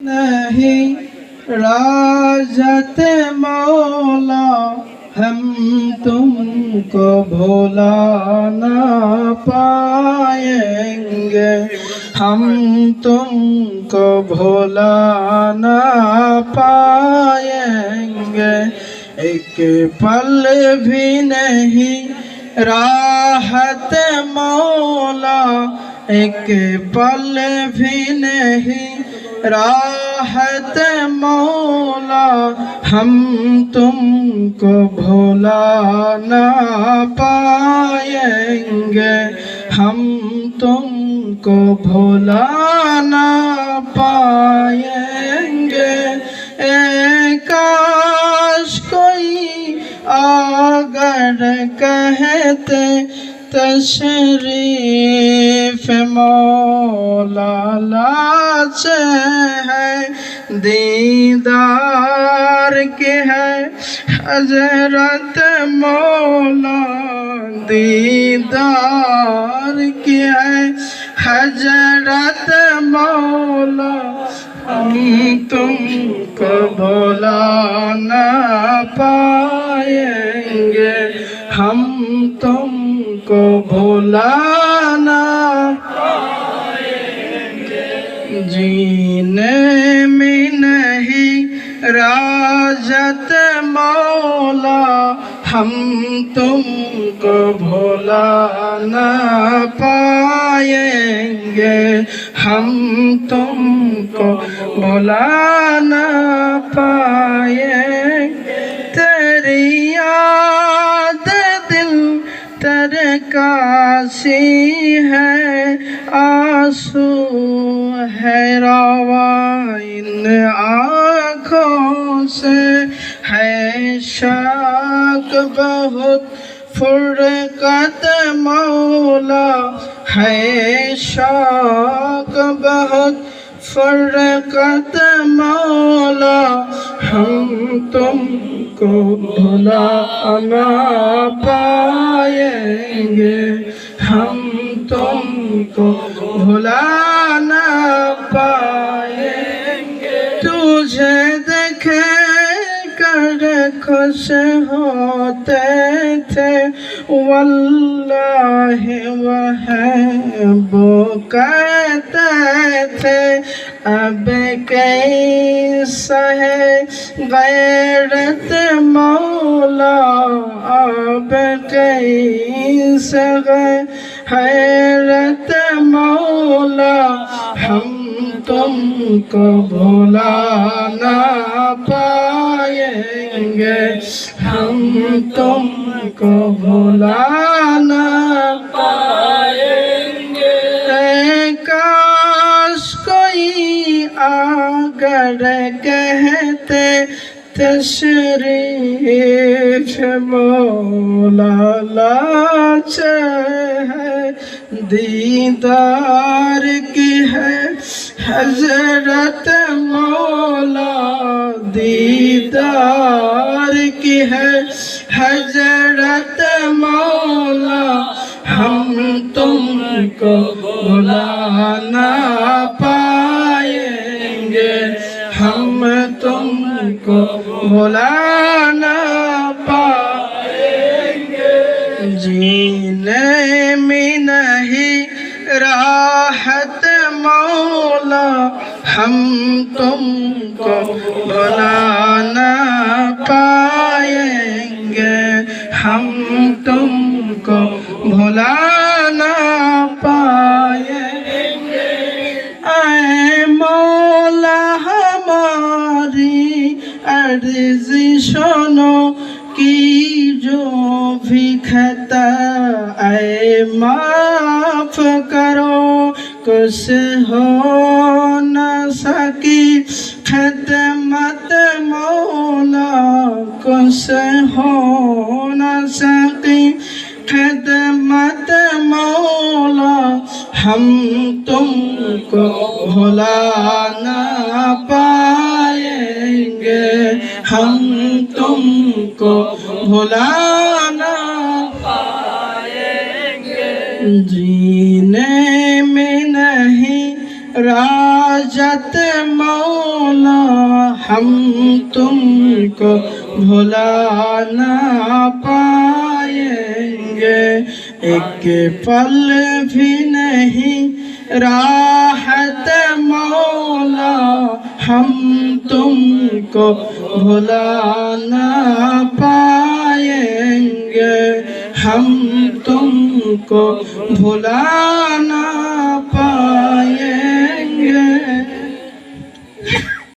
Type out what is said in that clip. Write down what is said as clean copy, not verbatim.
नहीं राजत मौला हम तुमको भुला ना पाएंगे, हम तुमको भुला ना पाएंगे। एक पल भी नहीं राहत मौला, एक पल भी नहीं राहत मौला हम तुमको भुला ना पाएंगे, हम तुमको भुला ना पाएंगे। काश कोई अगर कहते तशरीफ मौला लाज है, दीदार के है हजरत मौला, दीदार की है हजरत मौला हम तुमको भुला ना पाएंगे, हम तुमको भुला ना पाएंगे। जीने में नहीं राजत मौला हम तुमको भुला ना पाएंगे, हम तुमको भुला ना पाएंगे। तेरी याद दिल तरकासी है, आंसू है रवा इन आँखों से, है शक बहुत फुरकत मौला, है शक बहुत फुरकत मौला हम तुमको भुला ना पाएंगे, हम तुमको भुला ना पाएंगे। तुझे देखे कर खुश होते थे वल्लाहि वह वो कहते थे, अब कैसा है गैरत मौला, अब कैसा है गैरत मौला हम तुमको भुला ना पाएंगे, हम तुमको भुला ना पाएंगे। काश कोई अगर कहते तशरीफ मौला लाज है, दीदार की है हजरत मौला, दीदार की है हजरत मौला हम तुमको भुला ना पाएंगे, हम तुमको भुला ना पाएंगे। जीने में नहीं राहत मौला हम तुमको भुला ना पाएंगे, हम तुमको भुला ना पाएंगे। ऐ मौला हमारी अर्ज़ी सुनो की जो भी खता ऐ माफ करो, कुछ हो न सकी खिदमत मौला, कुछ हो न सकी खिदमत मौला हम तुमको भुला ना पाएंगे, हम तुमको भुला ना पाएंगे। जीने में नहीं राजत मौला हम तुमको भुला ना पाएंगे एक पल भी नहीं राहत मौला हम तुमको भुला ना पाएंगे हम तुमको भुला ना